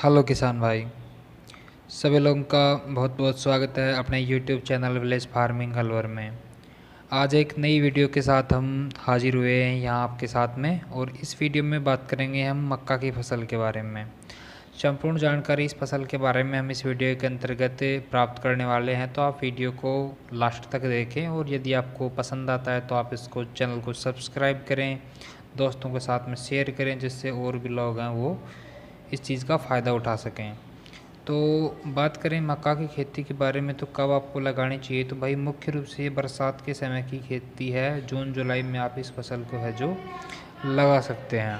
Hello किसान भाई, सभी लोगों का बहुत बहुत स्वागत है अपने YouTube channel village farming Alwar में। आज एक नई वीडियो के साथ हम हाजिर हुए हैं यहाँ आपके साथ में, और इस वीडियो में बात करेंगे हम मक्का की फसल के बारे में। संपूर्ण जानकारी इस फसल के बारे में हम इस वीडियो के अंतर्गत प्राप्त करने वाले हैं, तो आप वीडियो को लास्ट तक देखें, और यदि आपको पसंद आता है तो आप इसको चैनल को सब्सक्राइब करें, दोस्तों के साथ में शेयर करें, जिससे और भी लोग हैं वो इस चीज़ का फ़ायदा उठा सकें। तो बात करें मक्का की खेती के बारे में, तो कब आपको लगानी चाहिए, तो भाई मुख्य रूप से ये बरसात के समय की खेती है। जून जुलाई में आप इस फसल को है जो लगा सकते हैं,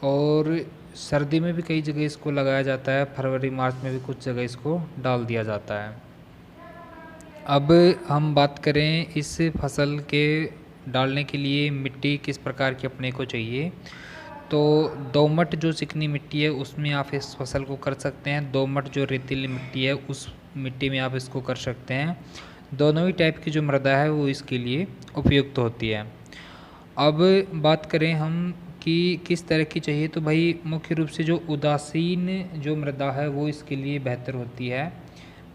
और सर्दी में भी कई जगह इसको लगाया जाता है। फरवरी मार्च में भी कुछ जगह इसको डाल दिया जाता है। अब हम बात करें इस फसल के डालने के लिए मिट्टी किस प्रकार की अपने को चाहिए, तो दोमट जो चिकनी मिट्टी है उसमें आप इस फसल को कर सकते हैं। दोमट जो रेतीली मिट्टी है उस मिट्टी में आप इसको कर सकते हैं। दोनों ही टाइप की जो मृदा है वो इसके लिए उपयुक्त होती है। अब बात करें हम कि किस तरह की चाहिए, तो भाई मुख्य रूप से जो उदासीन जो मृदा है वो इसके लिए बेहतर होती है।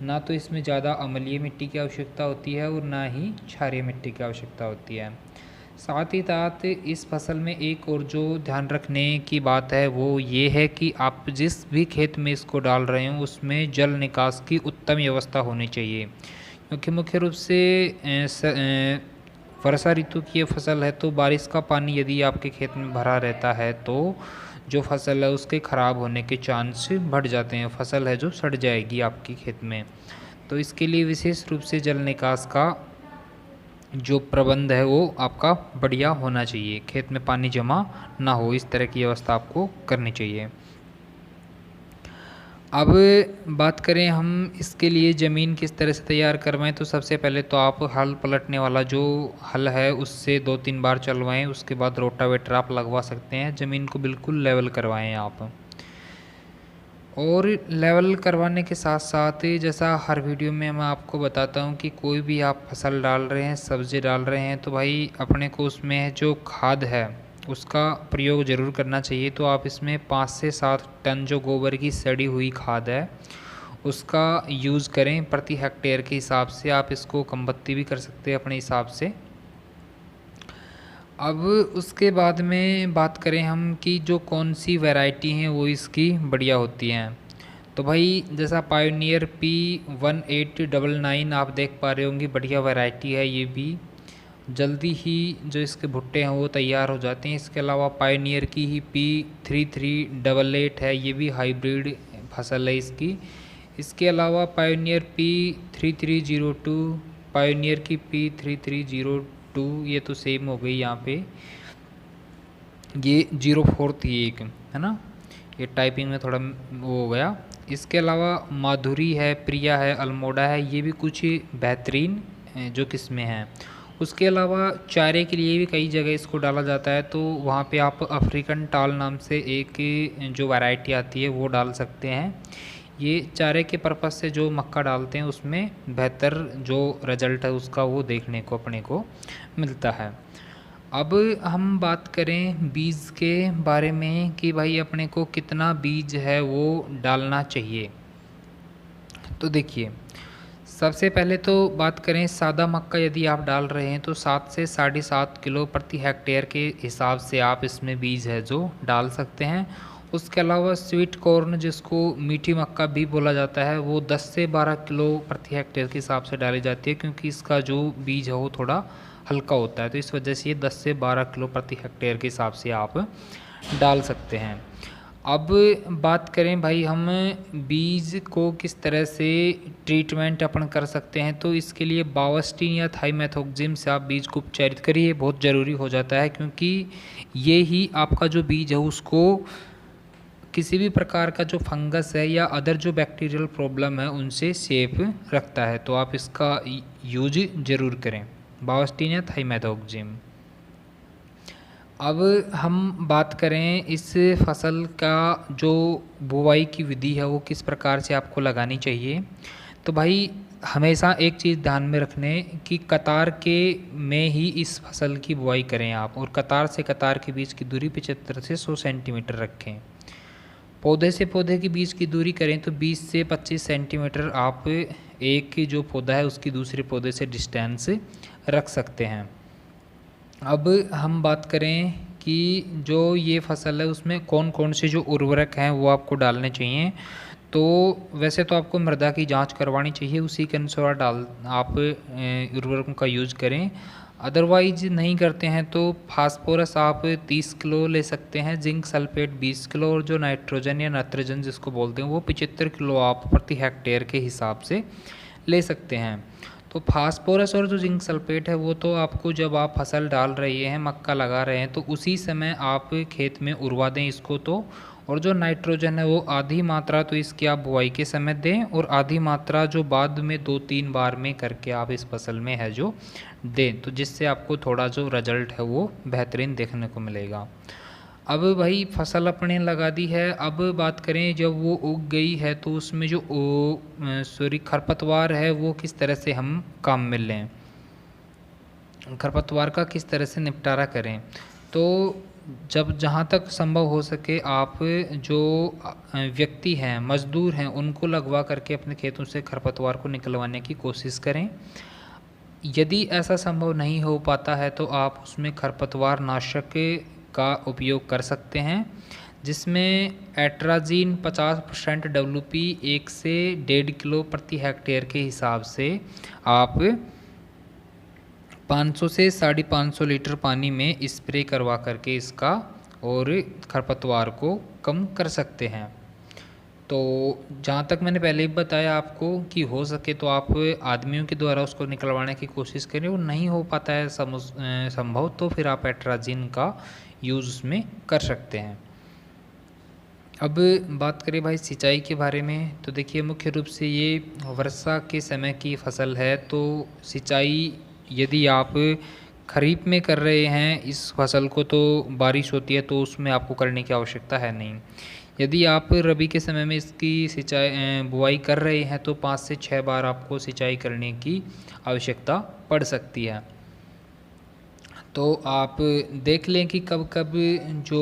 ना तो इसमें ज़्यादा अम्लीय मिट्टी की आवश्यकता होती है और ना ही क्षारीय मिट्टी की आवश्यकता होती है। साथ ही साथ इस फसल में एक और जो ध्यान रखने की बात है वो ये है कि आप जिस भी खेत में इसको डाल रहे हो उसमें जल निकास की उत्तम व्यवस्था होनी चाहिए, क्योंकि मुख्य रूप से वर्षा ऋतु की ये फसल है, तो बारिश का पानी यदि आपके खेत में भरा रहता है तो जो फसल है उसके ख़राब होने के चांस बढ़ जाते हैं। फसल है जो सड़ जाएगी आपकी खेत में। तो इसके लिए विशेष रूप से जल निकास का जो प्रबंध है वो आपका बढ़िया होना चाहिए, खेत में पानी जमा ना हो, इस तरह की व्यवस्था आपको करनी चाहिए। अब बात करें हम इसके लिए ज़मीन किस तरह से तैयार करवाएं, तो सबसे पहले तो आप हल पलटने वाला जो हल है उससे 2-3 बार चलवाएं। उसके बाद रोटावेटर आप लगवा सकते हैं। ज़मीन को बिल्कुल लेवल करवाएं आप। और लेवल करवाने के साथ साथ जैसा हर वीडियो में मैं आपको बताता हूँ कि कोई भी आप फसल डाल रहे हैं, सब्ज़ी डाल रहे हैं, तो भाई अपने को उसमें जो खाद है उसका प्रयोग ज़रूर करना चाहिए। तो आप इसमें 5 से 7 टन जो गोबर की सड़ी हुई खाद है उसका यूज़ करें प्रति हेक्टेयर के हिसाब से। आप इसको कम बत्ती भी कर सकते हैं अपने हिसाब से। अब उसके बाद में बात करें हम कि जो कौन सी वैरायटी हैं वो इसकी बढ़िया होती हैं, तो भाई जैसा पायोनियर P1899 आप देख पा रहे होंगे, बढ़िया वैरायटी है। ये भी जल्दी ही जो इसके भुट्टे हैं वो तैयार हो जाते हैं। इसके अलावा पायोनियर की ही P3388 है, ये भी हाइब्रिड फसल है इसकी। इसके अलावा पायोनियर P3302, पायोनियर की P3302, ये तो सेम हो गई यहाँ पे। ये 04 थी एक, है ना, ये टाइपिंग में थोड़ा वो हो गया। इसके अलावा माधुरी है, प्रिया है, अल्मोड़ा है, ये भी कुछ बेहतरीन जो किस्में हैं। उसके अलावा चारे के लिए भी कई जगह इसको डाला जाता है, तो वहाँ पे आप अफ्रीकन टाल नाम से एक जो वैरायटी आती है वो डाल सकते हैं। ये चारे के पर्पज़ से जो मक्का डालते हैं उसमें बेहतर जो रिजल्ट है उसका वो देखने को अपने को मिलता है। अब हम बात करें बीज के बारे में कि भाई अपने को कितना बीज है वो डालना चाहिए, तो देखिए सबसे पहले तो बात करें सादा मक्का यदि आप डाल रहे हैं तो 7 से 7.5 किलो प्रति हेक्टेयर के हिसाब से आप इसमें बीज है जो डाल सकते हैं। उसके अलावा स्वीट कॉर्न जिसको मीठी मक्का भी बोला जाता है वो 10 से 12 किलो प्रति हेक्टेयर के हिसाब से डाली जाती है, क्योंकि इसका जो बीज है वो थोड़ा हल्का होता है, तो इस वजह से ये 10 से 12 किलो प्रति हेक्टेयर के हिसाब से आप डाल सकते हैं। अब बात करें भाई हम बीज को किस तरह से ट्रीटमेंट अपन कर सकते हैं, तो इसके लिए बावस्टीन या थाइमेथोक्जिम से आप बीज को उपचारित करिए, बहुत ज़रूरी हो जाता है, क्योंकि ये ही आपका जो बीज है उसको किसी भी प्रकार का जो फंगस है या अदर जो बैक्टीरियल प्रॉब्लम है उनसे सेफ रखता है। तो आप इसका यूज ज़रूर करें, बावस्टीन या थाइमेथोक्जिम। अब हम बात करें इस फसल का जो बुवाई की विधि है वो किस प्रकार से आपको लगानी चाहिए, तो भाई हमेशा एक चीज़ ध्यान में रखने कि कतार के में ही इस फसल की बुवाई करें आप, और कतार से कतार के बीच की दूरी 75 से 100 सेंटीमीटर रखें। पौधे से पौधे के बीच की दूरी करें तो 20 से 25 सेंटीमीटर आप एक जो पौधा है उसकी दूसरे पौधे से डिस्टेंस रख सकते हैं। अब हम बात करें कि जो ये फसल है उसमें कौन कौन से जो उर्वरक हैं वो आपको डालने चाहिए। तो वैसे तो आपको मृदा की जांच करवानी चाहिए, उसी के अनुसार आप उर्वरकों का यूज़ करें। अदरवाइज नहीं करते हैं तो फास्फोरस आप 30 किलो ले सकते हैं, जिंक सल्फेट 20 किलो और जो नाइट्रोजन या नाइट्रोजन जिसको बोलते हैं वो 75 किलो आप प्रति हेक्टेयर के हिसाब से ले सकते हैं। तो फास्फोरस और जो जिंक सल्फेट है वो तो आपको जब आप फसल डाल रहे हैं, मक्का लगा रहे हैं, तो उसी समय आप खेत में उड़वा दें इसको। तो और जो नाइट्रोजन है वो आधी मात्रा तो इसकी आप बुआई के समय दें और आधी मात्रा जो बाद में 2-3 बार में करके आप इस फसल में है जो दें, तो जिससे आपको थोड़ा जो रिजल्ट है वो बेहतरीन देखने को मिलेगा। अब भाई फसल अपने लगा दी है, अब बात करें जब वो उग गई है तो उसमें जो खरपतवार है वो किस तरह से हम काम में लें, खरपतवार का किस तरह से निपटारा करें। तो जब जहाँ तक संभव हो सके आप जो व्यक्ति हैं, मज़दूर हैं, उनको लगवा करके अपने खेतों से खरपतवार को निकलवाने की कोशिश करें। यदि ऐसा संभव नहीं हो पाता है तो आप उसमें खरपतवार नाशक का उपयोग कर सकते हैं, जिसमें एट्राजीन 50% WP 1 से 1.5 किलो प्रति हेक्टेयर के हिसाब से आप 500 से 550 लीटर पानी में स्प्रे करवा करके इसका और खरपतवार को कम कर सकते हैं। तो जहाँ तक मैंने पहले ही बताया आपको कि हो सके तो आप आदमियों के द्वारा उसको निकलवाने की कोशिश करें, और नहीं हो पाता है संभव तो फिर आप एट्राजीन का यूज़ उसमें कर सकते हैं। अब बात करें भाई सिंचाई के बारे में, तो देखिए मुख्य रूप से ये वर्षा के समय की फसल है, तो सिंचाई यदि आप खरीफ में कर रहे हैं इस फसल को तो बारिश होती है तो उसमें आपको करने की आवश्यकता है नहीं। यदि आप रबी के समय में इसकी सिंचाई बुआई कर रहे हैं तो 5 से 6 बार आपको सिंचाई करने की आवश्यकता पड़ सकती है। तो आप देख लें कि कब कब जो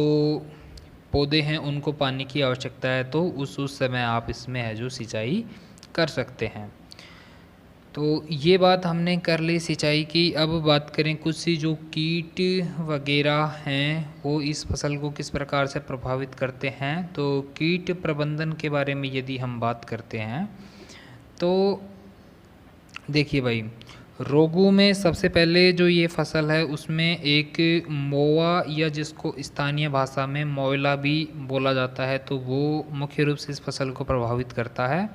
पौधे हैं उनको पानी की आवश्यकता है, तो उस समय आप इसमें है जो सिंचाई कर सकते हैं। तो ये बात हमने कर ली सिंचाई की। अब बात करें कुछ सी जो कीट वगैरह हैं वो इस फसल को किस प्रकार से प्रभावित करते हैं। तो कीट प्रबंधन के बारे में यदि हम बात करते हैं तो देखिए भाई, रोगों में सबसे पहले जो ये फसल है उसमें एक मोवा या जिसको स्थानीय भाषा में मोयला भी बोला जाता है, तो वो मुख्य रूप से इस फसल को प्रभावित करता है।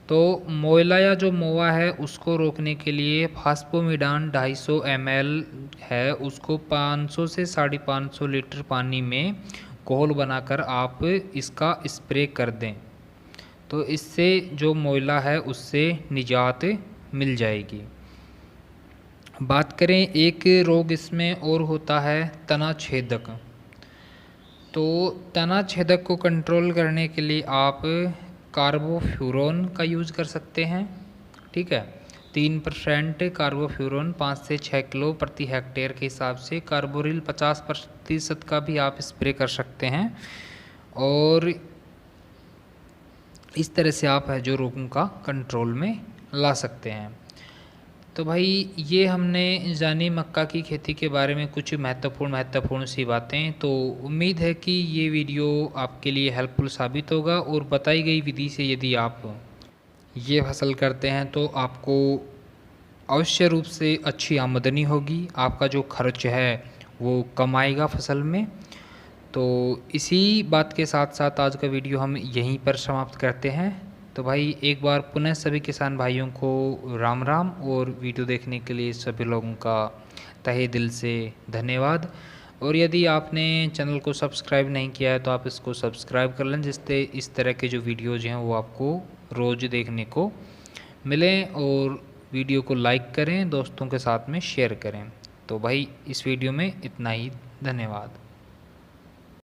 तो मोयला या जो मोवा है उसको रोकने के लिए फास्पोमिडान 250 ml है, उसको 500 से 550 लीटर पानी में घोल बनाकर आप इसका स्प्रे कर दें, तो इससे जो मोयला है उससे निजात मिल जाएगी। बात करें एक रोग इसमें और होता है तना छेदक। तो तना छेदक को कंट्रोल करने के लिए आप कार्बोफ्यूरॉन का यूज़ कर सकते हैं, ठीक है। 3% कार्बोफ्यूरॉन 5 से 6 किलो प्रति हेक्टेयर के हिसाब से, कार्बोरिल 50% का भी आप स्प्रे कर सकते हैं, और इस तरह से आप है जो रोगों का कंट्रोल में ला सकते हैं। तो भाई ये हमने जानी मक्का की खेती के बारे में कुछ महत्वपूर्ण सी बातें। तो उम्मीद है कि ये वीडियो आपके लिए हेल्पफुल साबित होगा, और बताई गई विधि से यदि आप ये फसल करते हैं तो आपको अवश्य रूप से अच्छी आमदनी होगी, आपका जो खर्च है वो कम आएगा फसल में। तो इसी बात के साथ साथ आज का वीडियो हम यहीं पर समाप्त करते हैं। तो भाई एक बार पुनः सभी किसान भाइयों को राम राम, और वीडियो देखने के लिए सभी लोगों का तहे दिल से धन्यवाद। और यदि आपने चैनल को सब्सक्राइब नहीं किया है तो आप इसको सब्सक्राइब कर लें, जिससे इस तरह के जो वीडियोज़ हैं वो आपको रोज़ देखने को मिलें, और वीडियो को लाइक करें, दोस्तों के साथ में शेयर करें। तो भाई इस वीडियो में इतना ही, धन्यवाद।